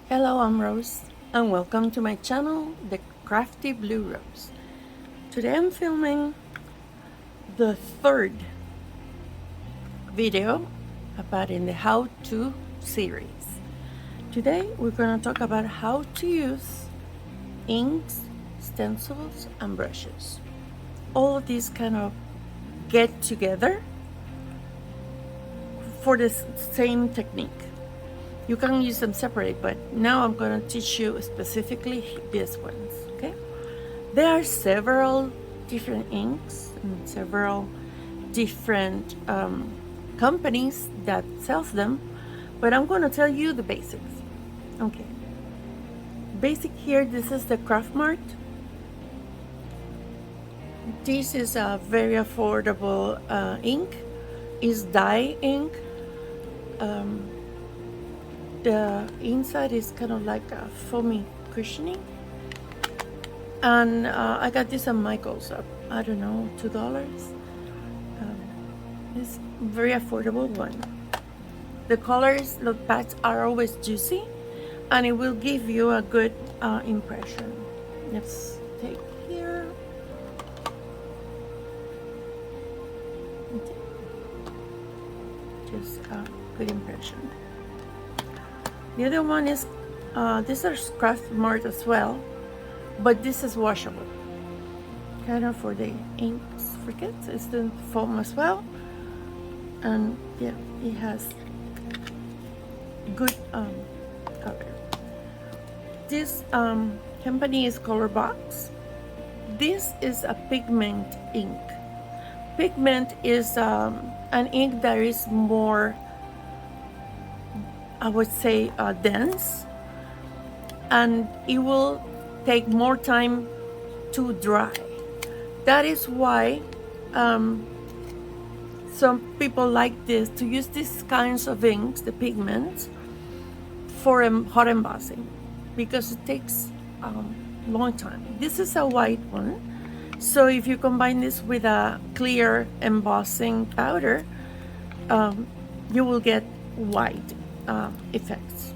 Hello, I'm Rose, and welcome to my channel, The Crafty Blue Rose. Today I'm filming the third video about in the how-to series. Today we're going to talk about how to use inks, stencils, and brushes. All of these kind of get together for the same technique. You can use them separate, but now I'm going to teach you specifically these ones, okay? There are several different inks and several different companies that sells them, but I'm going to tell you the basics, okay? Basic here, this is the Craft Mart. This is a very affordable ink. It's dye ink. The inside is kind of like a foamy cushioning, and I got this at Michael's. I don't know, $2. It's very affordable one. The colors, the pads are always juicy, and it will give you a good impression. Let's take here. Just a good impression. The other one is, these are Craft Mart as well, but this is washable. Kind of for the inks for kids. It's the foam as well. And yeah, it has good cover. This company is Colorbox. This is a pigment ink. Pigment is an ink that is more, I would say, dense, and it will take more time to dry. That is why some people like this, to use these kinds of inks, the pigments, for hot embossing, because it takes a long time. This is a white one, so if you combine this with a clear embossing powder, you will get white effects.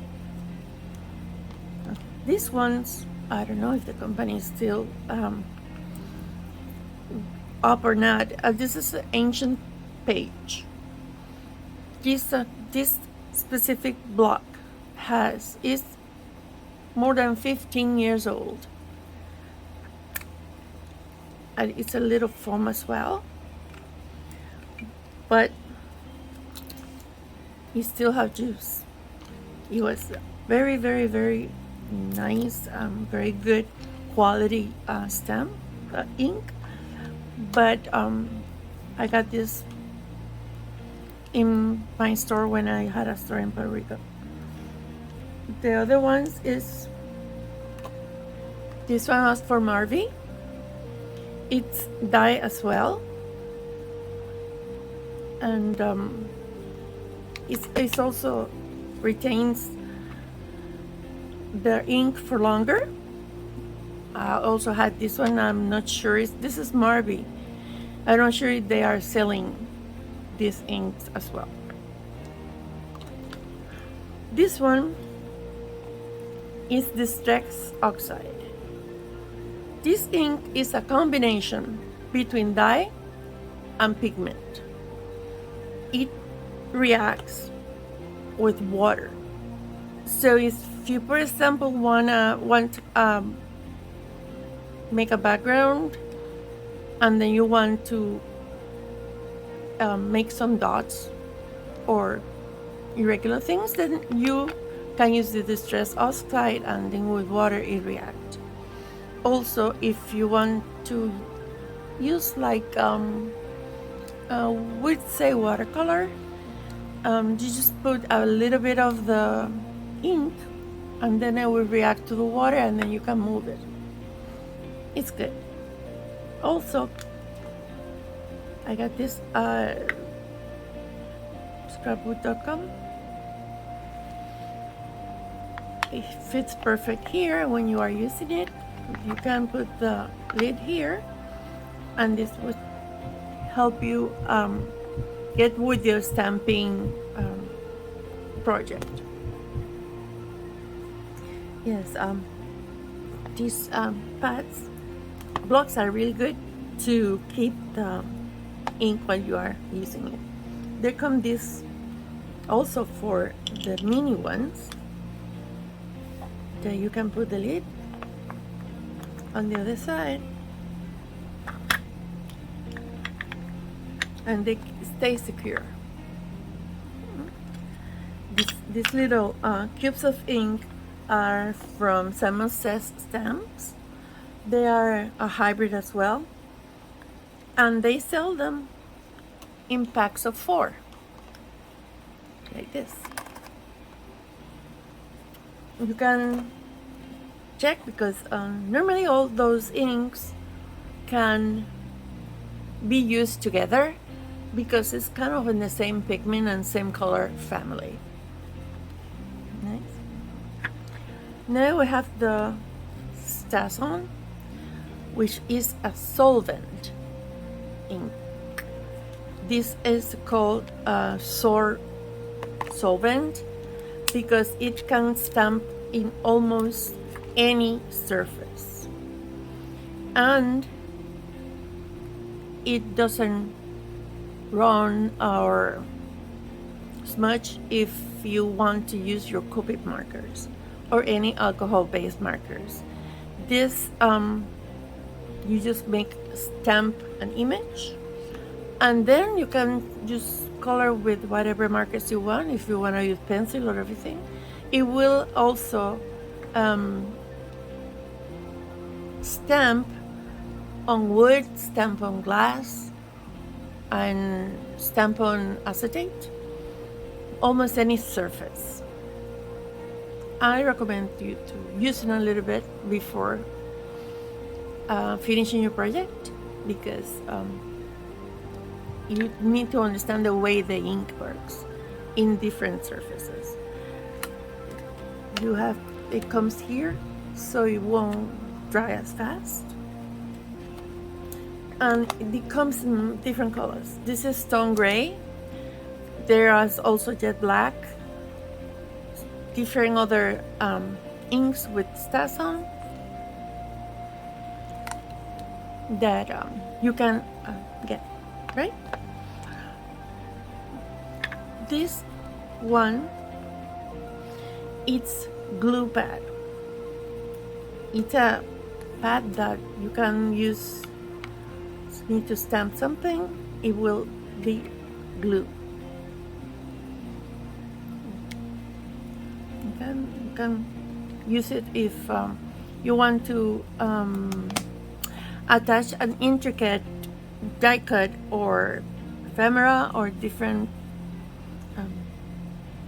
These ones, I don't know if the company is still up or not. This is an ancient page. This specific block is more than 15 years old, and it's a little foam as well, but it still have juice. It was very, very, very nice, very good quality stamp ink, but I got this in my store when I had a store in Puerto Rico. The other ones is, this one was for Marvy. It's dye as well, and it's also retains the ink for longer. I also had this one. I'm not sure. This is Marvy. I'm not sure if they are selling these inks as well. This one is the Strex Oxide. This ink is a combination between dye and pigment. It reacts with water. So if you, for example, want make a background, and then you want to make some dots or irregular things, then you can use the Distress Oxide, and then with water it reacts. Also, if you want to use like we'd say watercolor, you just put a little bit of the ink, and then it will react to the water, and then you can move it. It's good. Also, I got this scrapbook.com. It fits perfect here when you are using it. You can put the lid here, and this would help you get with your stamping project. Yes, these pads, blocks are really good to keep the ink while you are using it. There come this also for the mini ones that you can put the lid on the other side and they stay secure. These little cubes of ink are from Simon Says Stamps. They are a hybrid as well, and they sell them in packs of 4, like this. You can check because normally all those inks can be used together because it's kind of in the same pigment and same color family. Nice. Now we have the Stasson, which is a solvent ink. This is called a solvent because it can stamp in almost any surface, and it doesn't run or smudge if you want to use your Copic markers or any alcohol-based markers. This you just stamp an image, and then you can just color with whatever markers you want. If you want to use pencil or everything, it will also stamp on wood, stamp on glass, and stamp on acetate, almost any surface. I recommend you to use it a little bit before finishing your project because you need to understand the way the ink works in different surfaces. It comes here so it won't dry as fast, and it comes in different colors. This is stone gray. There is also jet black, different other inks with Stasson that you can get, right? This one, it's glue pad. It's a pad that you can use. Need to stamp something, it will be glue. You can use it if you want to attach an intricate die cut or ephemera or different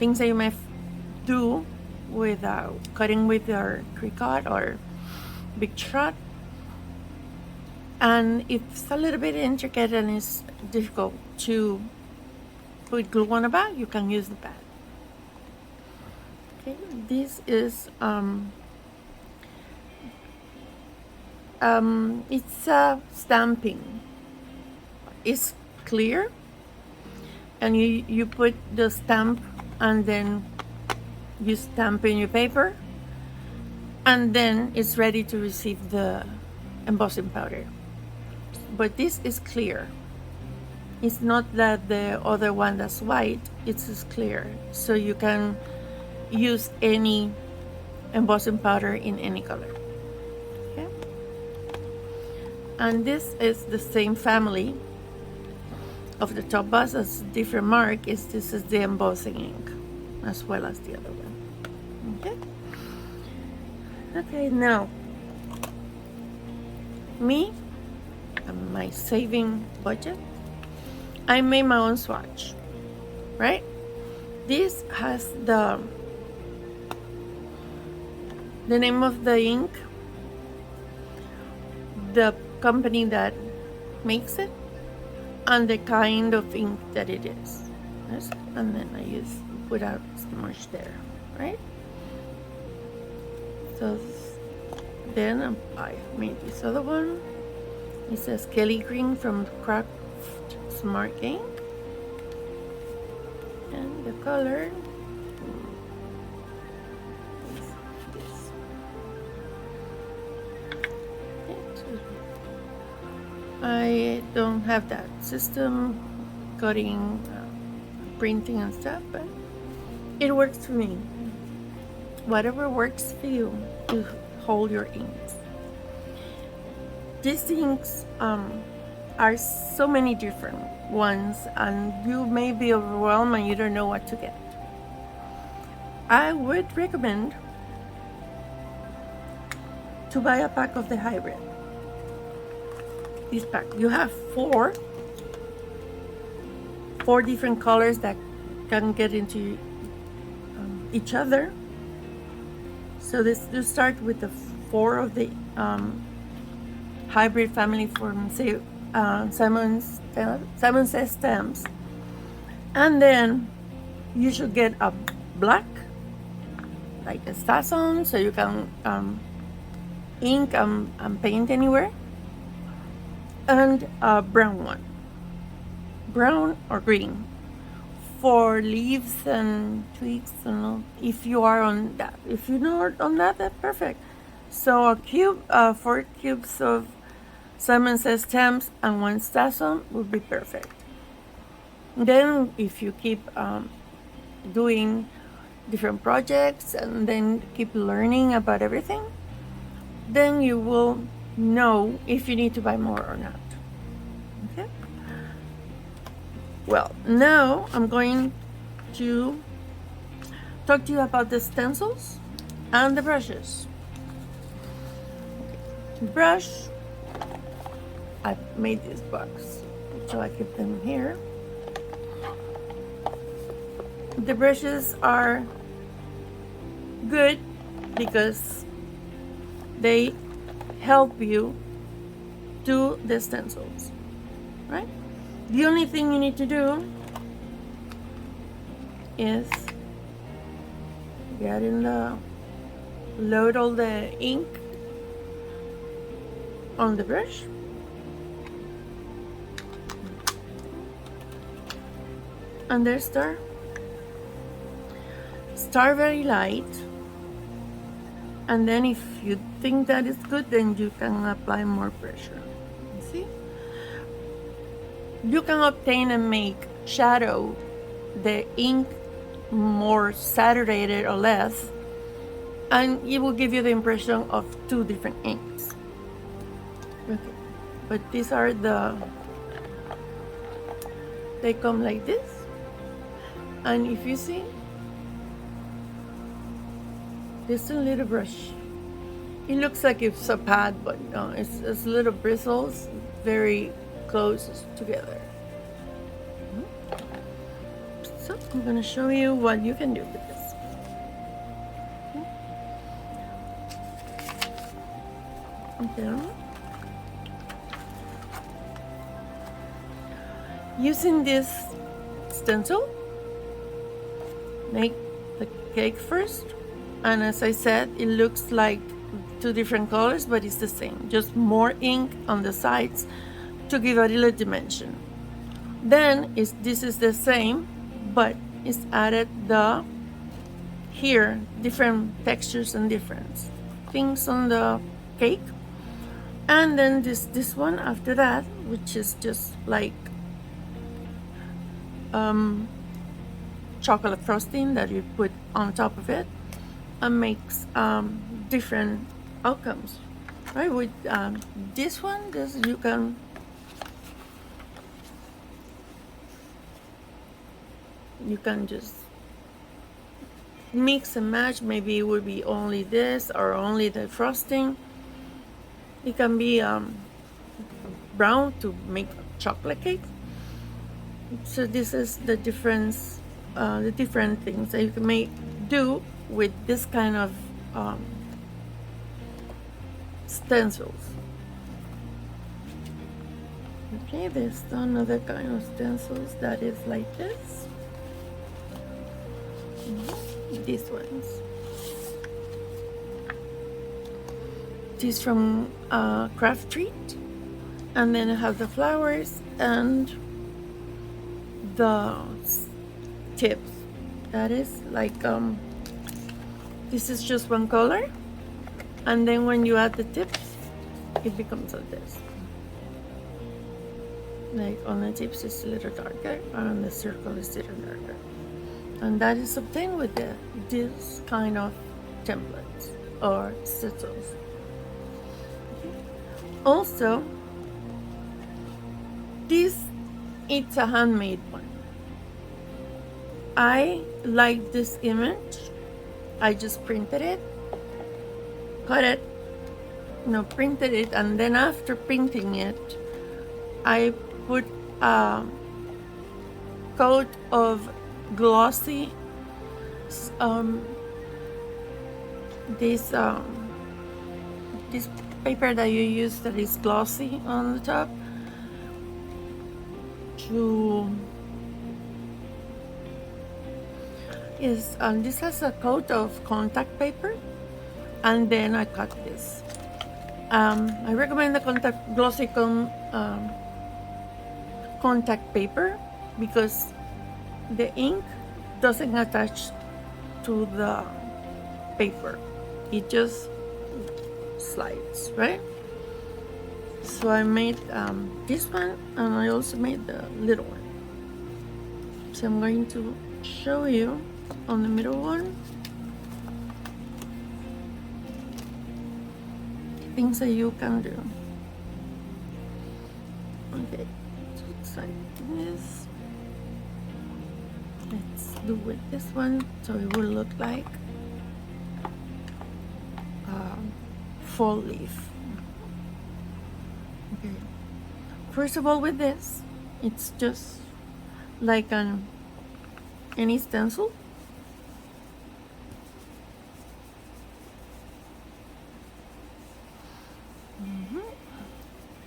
things that you may do without cutting with your Cricut or Big Shot. And if it's a little bit intricate and it's difficult to put glue on the back, you can use the pad. Okay, this is it's stamping. It's clear, and you put the stamp, and then you stamp in your paper, and then it's ready to receive the embossing powder. But this is clear. It's not that the other one that's white, it's just clear. So you can use any embossing powder in any color. Okay? And this is the same family of the top bus as different mark. This is the embossing ink as well as the other one. Okay? Okay, now my saving budget, I made my own swatch, right? This has the name of the ink, the company that makes it, and the kind of ink that it is. And then I put out smudge there, right? So then I made this other one. It says Kelly Green from Craft Smart Ink, and the color is this. I don't have that system, cutting, printing and stuff, but it works for me. Whatever works for you to hold your inks. These inks are so many different ones, and you may be overwhelmed and you don't know what to get. I would recommend to buy a pack of the hybrid. This pack, you have four different colors that can get into each other. So this, you start with the four of the hybrid family from, say, Simon Says stamps, and then you should get a black, like a Stasson, so you can ink and paint anywhere, and a brown one, brown or green, for leaves and twigs. If you are on that, if you're not on that, that's perfect. So a cube, 4 cubes of Simon Says stamps and 1 Stasson would be perfect. Then if you keep doing different projects and then keep learning about everything, then you will know if you need to buy more or not. Okay? Well, now I'm going to talk to you about the stencils and the brushes. Okay. Brush, I made this box, so I keep them here. The brushes are good because they help you do the stencils, right? The only thing you need to do is load all the ink on the brush, and there start very light, and then if you think that is good, then you can apply more pressure. See, you can obtain and make shadow the ink more saturated or less, and it will give you the impression of 2 different inks. Okay, but these are they come like this, and if you see, this is a little brush. It looks like it's a pad, but no, it's little bristles, very close together. So I'm going to show you what you can do with this. Okay. Using this stencil, make the cake first. And as I said, it looks like 2 different colors, but it's the same. Just more ink on the sides to give a little dimension. Then this is the same, but it's added here different textures and different things on the cake. And then this one after that, which is just like chocolate frosting that you put on top of it, and makes different outcomes, right? With this one, you can just mix and match. Maybe it would be only this or only the frosting. It can be brown to make chocolate cake. So this is the difference, the different things that you can do with this kind of stencils. Okay, there's another kind of stencils that is like this. These ones. This from Craft Treat, and then I have the flowers and the tips. That is like this is just one color, and then when you add the tips, it becomes like this. Like on the tips it's a little darker, and on the circle it's a little darker. And that is obtained with this kind of templates or stencils. Also, this it's a handmade one. I like this image. I just printed it, cut it, printed it, and then after printing it, I put a coat of glossy this paper that you use that is glossy on the top this has a coat of contact paper, and then I cut this. I recommend the glossy contact paper because the ink doesn't attach to the paper. It just slides, right? So I made this one, and I also made the little one. So I'm going to show you on the middle one things that you can do. Okay, so it's like this. Let's do with this one so it will look like fall leaf. Okay, first of all, with this, it's just like any stencil.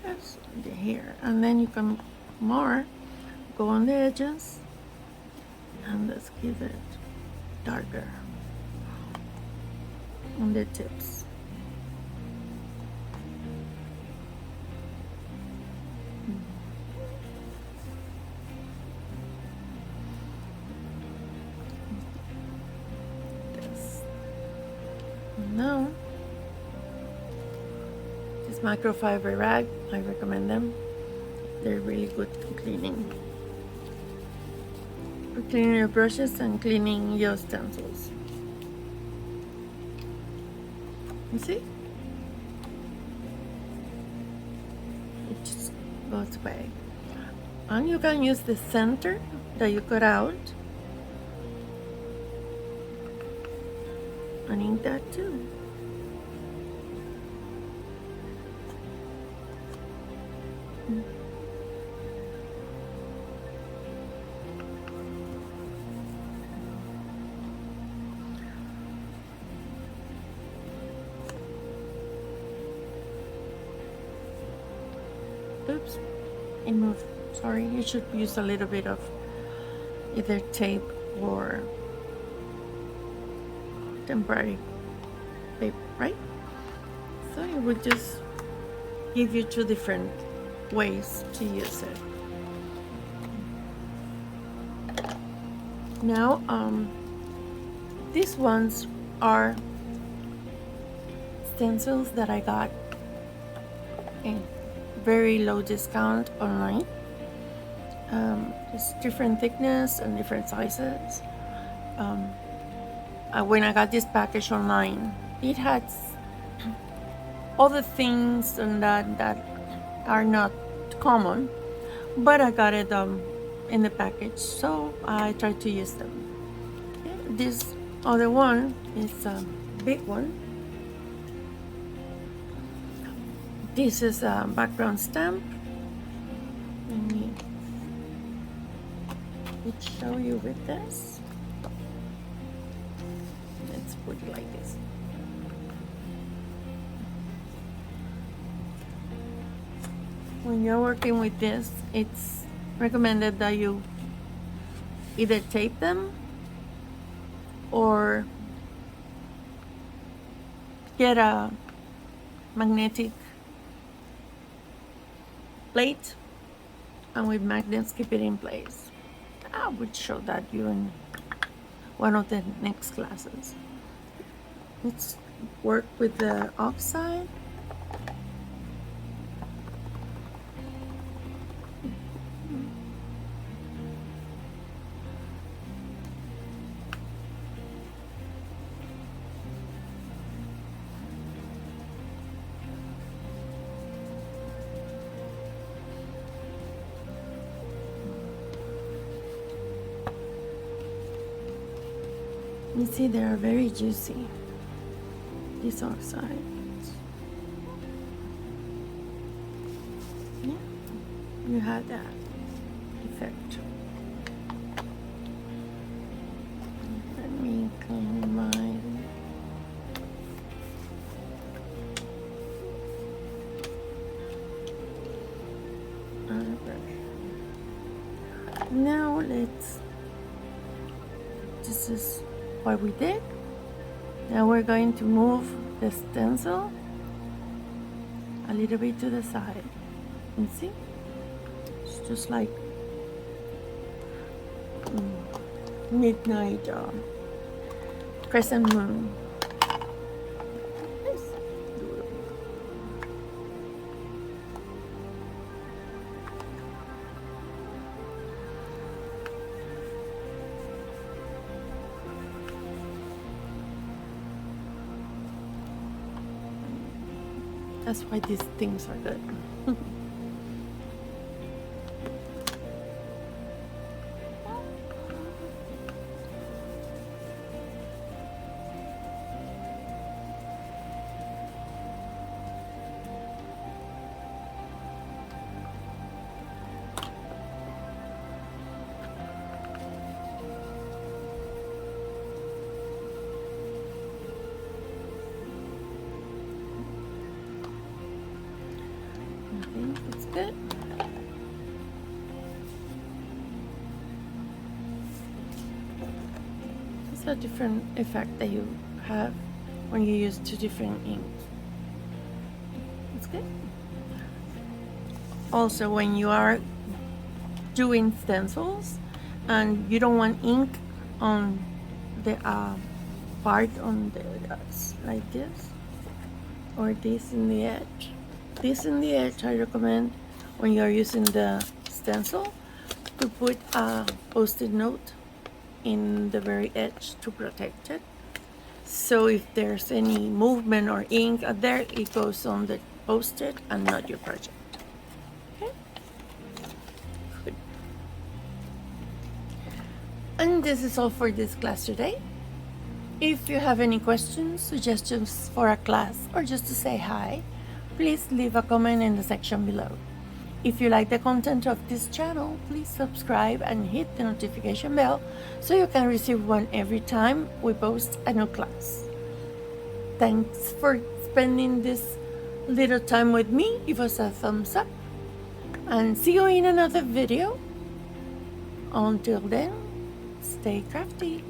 That's here, and then you can go on the edges, and let's give it darker on the tips. Now, this microfiber rag, I recommend them. They're really good for cleaning your brushes and cleaning your stencils. You see? It just goes away. And you can use the center that you cut out and ink that too. Oops, it moved. Sorry, you should use a little bit of either tape or temporary paper, right? So it would just give you two different ways to use it. Now, these ones are stencils that I got in very low discount online. It's different thickness and different sizes. When I got this package online, it had other things and that are not common, but I got it in the package, so I tried to use them. This other one is a big one. This is a background stamp. Let me show you with this. Let's put it like this. When you're working with this, it's recommended that you either tape them or get a magnetic plate, and with magnets keep it in place. I would show that you in one of the next classes. Let's work with the oxide. You see, they are very juicy, these oxides. Yeah, you have that effect. Let me clean my brush. Now this is what we did. Now we're going to move the stencil a little bit to the side. You see? It's just like midnight crescent moon. Yes. That's why these things are good. It's good. It's a different effect that you have when you use two different inks. It's good. Also, when you are doing stencils and you don't want ink on the part on the like this or this in the edge. This in the edge, I recommend when you're using the stencil to put a post-it note in the very edge to protect it. So if there's any movement or ink out there, it goes on the post-it and not your project. Okay? Good. And this is all for this class today. If you have any questions, suggestions for a class, or just to say hi, please leave a comment in the section below. If you like the content of this channel, please subscribe and hit the notification bell so you can receive one every time we post a new class. Thanks for spending this little time with me. Give us a thumbs up and see you in another video. Until then, stay crafty.